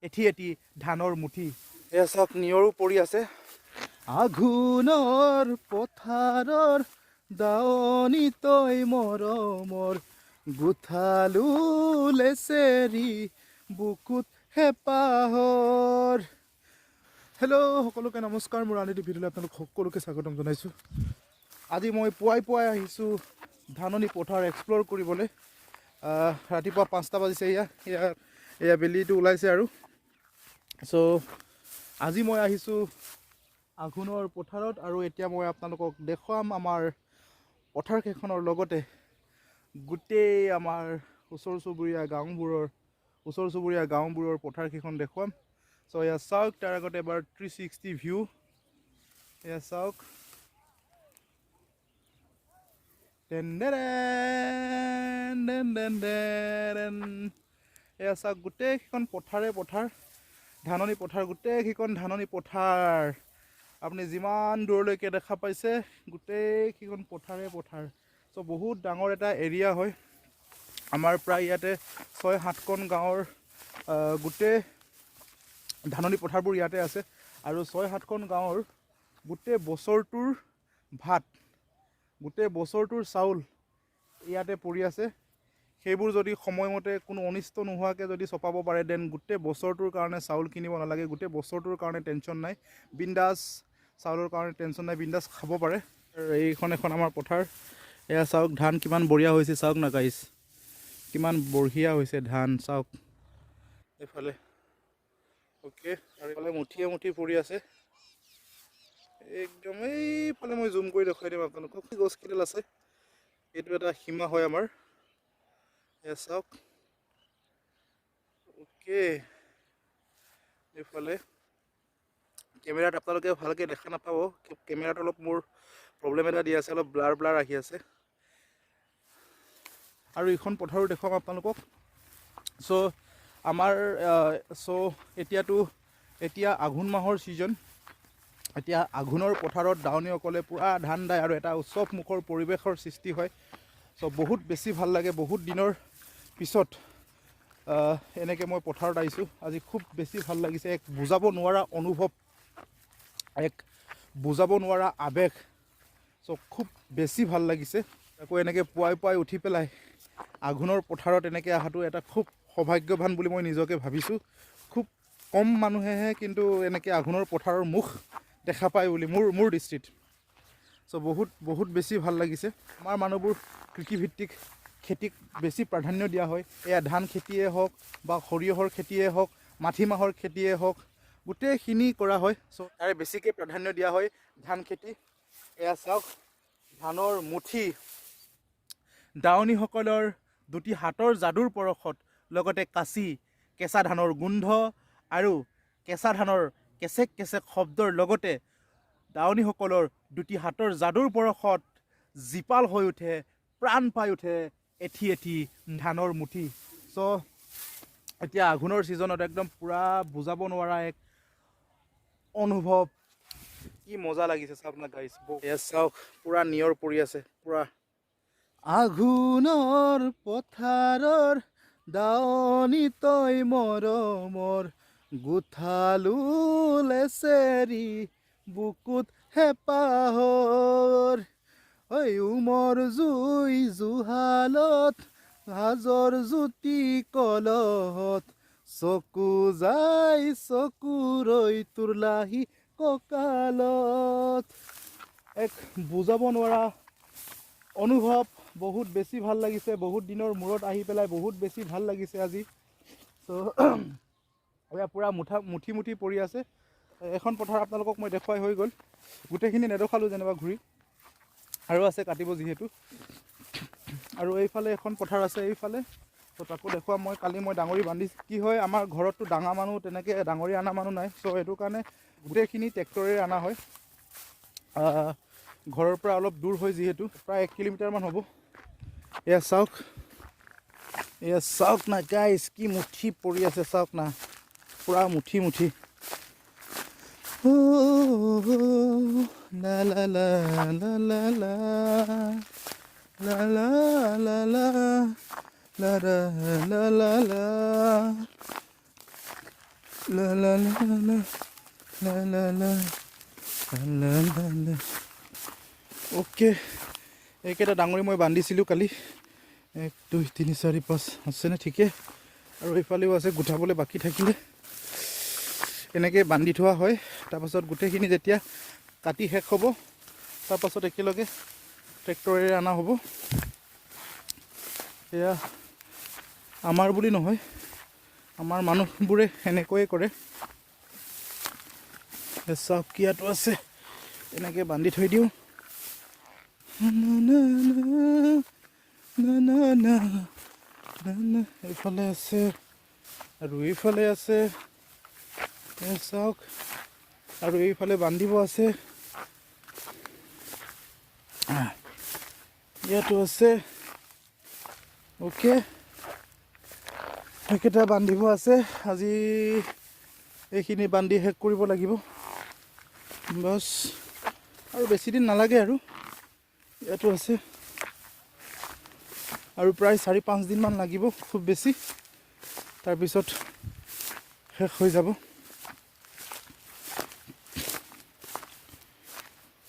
এটি এটি ধানৰ মুঠি এয়া চাওক নিয়ৰো পৰি আছে আঘোণৰ পথাৰৰ দাৱনি তই মৰমৰ গুঠালো লেচেৰি বুকুত হেঁপাহৰ হেল্ল' সকলোকে নমস্কাৰ মোৰ আন এটি ভিডিঅ'লৈ আপোনালোক সকলোকে স্বাগতম জনাইছোঁ আজি মই পুৱাই আহিছোঁ ধাননি পথাৰ এক্সপ্ল'ৰ কৰিবলৈ ৰাতিপুৱা 5টা বাজিছে এয়া বেলিটো ওলাইছে আৰু চ' আজি মই আহিছোঁ আঘোণৰ পথাৰত আৰু এতিয়া মই আপোনালোকক দেখুৱাম আমাৰ পথাৰকেইখনৰ লগতে গোটেই আমাৰ ওচৰ চুবুৰীয়া গাঁওবোৰৰ পথাৰকেইখন দেখুৱাম চ' এয়া চাওক তাৰ আগতে এবাৰ 360 ভিউ এয়া চাওক এয়া চাওক গোটেইকেইখন পথাৰ ধাননি পথাৰ গোটেইকেইখন ধাননি পথাৰ আপুনি যিমান দূৰলৈকে দেখা পাইছে গোটেইকেইখন পথাৰ চ' বহুত ডাঙৰ এটা এৰিয়া হয় আমাৰ প্ৰায় ইয়াতে 6-7খন গাঁৱৰ গোটেই ধাননি পথাৰবোৰ ইয়াতে আছে আৰু 6-7খন গাঁৱৰ গোটেই বছৰটোৰ ভাত গোটেই বছৰটোৰ চাউল ইয়াতে পৰি আছে সেইবোৰ যদি সময়মতে কোনো অনিষ্ট নোহোৱাকৈ যদি চপাব পাৰে দেন গোটেই বছৰটোৰ কাৰণে চাউল কিনিব নালাগে গোটেই বছৰটোৰ কাৰণে টেনশ্যন নাই বিন্দাছ চাউলৰ কাৰণে টেনশ্যন নাই বিন্দাছ খাব পাৰে এইখন এখন আমাৰ পথাৰ এয়া চাওক ধান কিমান বঢ়িয়া হৈছে চাওক না গাইছ কিমান বঢ়িয়া হৈছে ধান চাওক এইফালে অ'কে আৰু এইফালে মুঠি পৰি আছে একদম এইফালে মই জুম কৰি দেখুৱাই দিম আপোনালোকক গছকেইডাল আছে এইটো এটা সীমা হয় আমাৰ এয়া চাওক অ'কে এইফালে কেমেৰাত আপোনালোকে ভালকৈ দেখা নাপাব কেমেৰাত অলপ মোৰ প্ৰব্লেম এটা দি আছে অলপ ব্লাৰ আহি আছে আৰু এইখন পথাৰো দেখুৱাম আপোনালোকক চ' আমাৰ এতিয়া আঘোণ মাহৰ ছিজন এতিয়া আঘোণৰ পথাৰত দাৱনীসকলে পূৰা ধান দায় আৰু এটা উৎসৱমুখৰ পৰিৱেশৰ সৃষ্টি হয় চ' বহুত বেছি ভাল লাগে বহুত দিনৰ পিছত এনেকৈ মই পথাৰত আহিছোঁ আজি খুব বেছি ভাল লাগিছে এক বুজাব নোৱাৰা অনুভৱ এক বুজাব নোৱাৰা আৱেগ চ' খুব বেছি ভাল লাগিছে আকৌ এনেকৈ পুৱাই উঠি পেলাই আঘোণৰ পথাৰত এনেকৈ অহাটো এটা খুব সৌভাগ্যৱান বুলি মই নিজকে ভাবিছোঁ খুব কম মানুহেহে কিন্তু এনেকৈ আঘোণৰ পথাৰৰ মুখ দেখা পায় বুলি মোৰ দৃষ্টিত চ' বহুত বেছি ভাল লাগিছে আমাৰ মানুহবোৰ কৃষিভিত্তিক খেতিক বেছি প্ৰাধান্য দিয়া হয় এয়া ধান খেতিয়ে হওক বা সৰিয়হৰ খেতিয়ে হওক মাটিমাহৰ খেতিয়ে হওক গোটেইখিনি কৰা হয় চ' তাৰে বেছিকৈ প্ৰাধান্য দিয়া হয় ধান খেতি এয়া চাওক ধানৰ মুঠি দাৱনীসকলৰ দুটি হাতৰ যাদুৰ পৰশত লগতে কাঁচি কেঁচা ধানৰ গোন্ধ আৰু কেঁচা ধানৰ কেচেক শব্দৰ লগতে দাৱনীসকলৰ দুটি হাতৰ যাদুৰ পৰশত জীপাল হৈ উঠে প্ৰাণ পাই উঠে এটি ধানৰ মুঠি চ' এতিয়া আঘোণৰ ছিজনত একদম পূৰা বুজাব নোৱাৰা এক অনুভৱ কি মজা লাগিছে চাওক না গাইছ এয়া চাওক পূৰা নিয়ৰ পৰি আছে পূৰা আঘোণৰ পথাৰৰ দাৱনি তই মৰমৰ গুঠালো লেচেৰি বুকুত হেঁপাহৰ ঐ উমৰ জুই জুহালত সাজৰ জ্যোতি কলহত চকু যাই চকু ৰৈ তোৰ লাহি কঁকালত এক বুজাব নোৱাৰা অনুভৱ বহুত বেছি ভাল লাগিছে বহুত দিনৰ মূৰত আহি পেলাই বহুত বেছি ভাল লাগিছে আজি চ' এয়া পূৰা মুঠি পৰি আছে এখন পথাৰ আপোনালোকক মই দেখুৱাই হৈ গ'ল গোটেইখিনি নেদেখালোঁ যেনিবা ঘূৰি আৰু আছে কাটিব যিহেতু আৰু এইফালে এখন পথাৰ আছে এইফালে ত' তাকো দেখুৱাম মই কালি মই ডাঙৰি বান্ধিছোঁ কি হয় আমাৰ ঘৰততো ডাঙৰ মানুহ তেনেকৈ ডাঙৰি অনা মানুহ নাই চ' সেইটো কাৰণে গোটেইখিনি ট্ৰেক্টৰেৰে অনা হয় ঘৰৰ পৰা অলপ দূৰ হয় যিহেতু প্ৰায় 1 কিলোমিটাৰমান হ'ব এয়া চাওক না গাইছ কি মুঠি পৰি আছে চাওক না পূৰা মুঠি লা লা লা লা লা লা লা লা লা লা লা লা লা লা লা লা লা লা লা লা লা লা লা লা। অ'কে, এইকেইটা ডাঙৰি মই বান্ধিছিলোঁ কালি। 1 2 3 4 5 আছেনে ঠিকে। আৰু এইফালেও আছে, গোঠাবলৈ বাকী থাকিলে এনেকৈ বান্ধি থোৱা হয়। তাৰপাছত গোটেইখিনি যেতিয়া কাটি শেষ হ'ব, তাৰপাছত একেলগে ট্ৰেক্টৰেৰে অনা হ'ব। এয়া আমাৰ বুলি নহয়, আমাৰ মানুহবোৰে এনেকৈয়ে কৰে। চাউকিয়াটো আছে, এনেকৈ বান্ধি থৈ দিওঁ। এইফালে আছে আৰু এইফালে আছে, চাওক। আৰু এইফালে বান্ধিব আছে, ইয়াতো আছে। অ'কে, সেইকেইটা বান্ধিব আছে। আজি এইখিনি বান্ধি শেষ কৰিব লাগিব বাছ, আৰু বেছি দিন নালাগে। আৰু ইয়াতো আছে, আৰু প্ৰায় 4-5 দিনমান লাগিব খুব বেছি, তাৰপিছত শেষ হৈ যাব।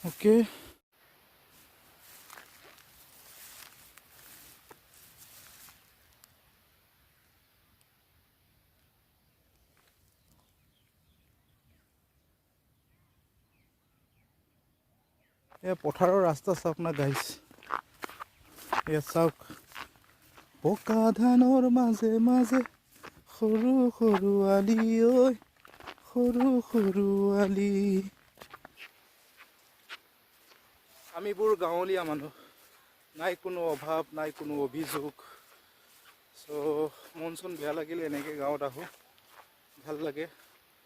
অ'কে, এয়া পথাৰৰ ৰাস্তা চাওক না গাইছ, এয়া চাওক। পকা ধানৰ মাজে মাজে সৰু সৰু আলি, ঐ সৰু সৰু আলি। আমিবোৰ গাঁৱলীয়া মানুহ, নাই কোনো অভাৱ, নাই কোনো অভিযোগ। চ' মন চন বেয়া লাগিলে এনেকৈ গাঁৱত আহোঁ, ভাল লাগে,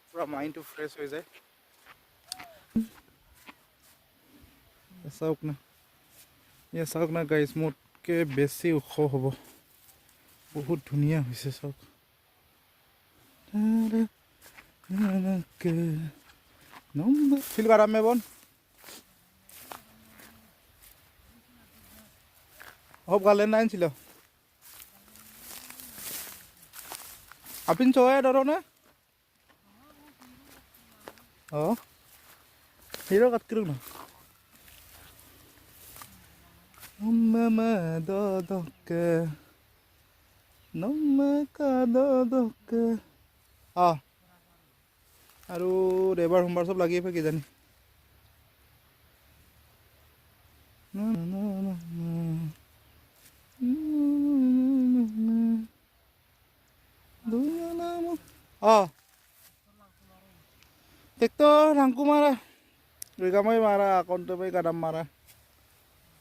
পূৰা মাইণ্ডটো ফ্ৰেছ হৈ যায়। চাওক না, এয়া চাওক না গাইছ, মোতকৈ বেছি ওখ হ'ব, বহুত ধুনীয়া হৈছে চাওক। ফিল কারাম में bone hope kalian lain sila apin cowok doro na oh hero kat kirung na mama dodoke nomma ka dodoke ah আৰু দেওবাৰ সোমবাৰ চব লাগি আছে কিজানি। Tektor rangku marah, gamay marah, konto may kadam marah.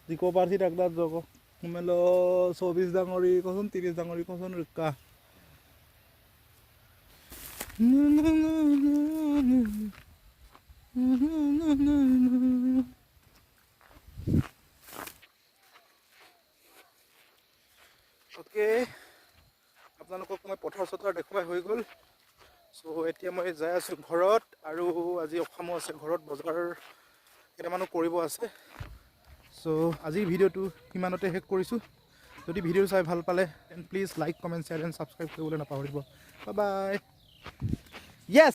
Di ko parsi dagdag joko, kumelo 24 dangori koson 30 dangori koson rika. Okay, আপোনালোকক মই পথাৰ চথাৰ দেখুৱাই হৈ গ'ল। চ' এতিয়া মই যাই আছোঁ ঘৰত, আৰু আজি অসমো আছে, ঘৰত বজাৰ কেইটামানো কৰিব আছে। চ' আজিৰ ভিডিঅ'টো সিমানতে শেষ কৰিছোঁ। যদি ভিডিঅ' চাই ভাল পালে then please like, comment, share and subscribe কৰিবলৈ নাপাহৰিব। Bye bye. য়েছ।